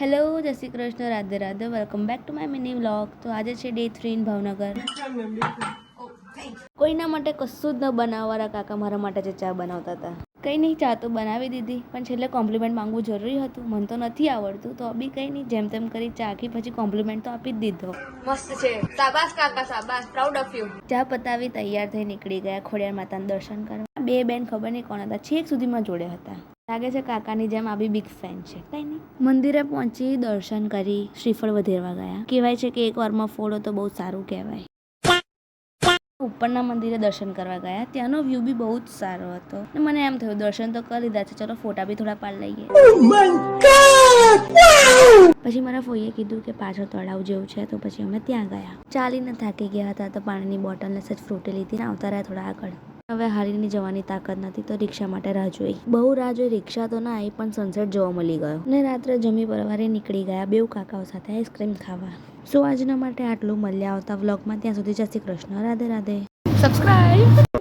Hello, જય Shri Krishna, Radhe Radhe. Welcome back to my mini vlog. તો આજે છે ડે 3 ઇન ભાવનગર. કોઈના માટે કશું જ ન બનાવવાળા કાકા મારા માટે જે ચા બનાવતા હતા. કંઈ નહીં, ચા તો બનાવી દીધી, પણ છેલ્લે કોમ્પ્લિમેન્ટ માંગવું જરૂરી હતું. મને તો નથી આવડતું, તો બી કંઈ નહીં, જેમ તેમ કરી ચા આખી પછી કોમ્પ્લિમેન્ટ તો આપી જ દીધો. મસ્ત છે. શાબાશ કાકા, શાબાશ, પ્રાઉડ ઓફ યુ. ચા પતાવી તૈયાર થઈ નીકળી ગયા ખોડિયાર માતાના દર્શન કરવા. બે બેન ખબર નહીં કોણ હતા, છેક સુધીમાં જોડે હતા. લાગે છે કાકાની જેમ આ બી બિગ ફેન છે. કઈ નહીં, મંદિરે પહોંચી દર્શન કરી શ્રીફળ વધેરવા ગયા. કહેવાય છે કે એક વારમાં ફોડો તો બહુ સારું કહેવાય. ઉપરના મંદિરે દર્શન કરવા ગયા. ત્યાંનો વ્યૂ બી બહુ જ સારો હતો. મને એમ થયું દર્શન તો કરી લીધા છે, ચલો ફોટા બી થોડા પાડ લઈએ. પછી મારા ફોઈએ કીધું કે પાછળ તળાવ જેવું છે, તો પછી અમે ત્યાં ગયા. ચાલીને થાકી ગયા હતા, તો પાણીની બોટલને સજ ફ્રૂટી લીધી ને આવતા રહ્યા થોડા આગળ. હવે હારીની જવાની તાકાત નથી, તો રિક્ષા માટે રાહ જોઈ. બહુ રાહ જોઈ, રિક્ષા તો ના આવી, પણ સનસેટ જોવા મળી ગયો. ને રાત્રે જમી પરવારે નીકળી ગયા બેઉ કાકાઓ સાથે આઈસ્ક્રીમ ખાવા. સો આજના માટે આટલું. મળ્યા આવતા વ્લોગમાં. ત્યાં સુધી જય શ્રી કૃષ્ણ, રાધે રાધે. સબસ્ક્રાઇબ.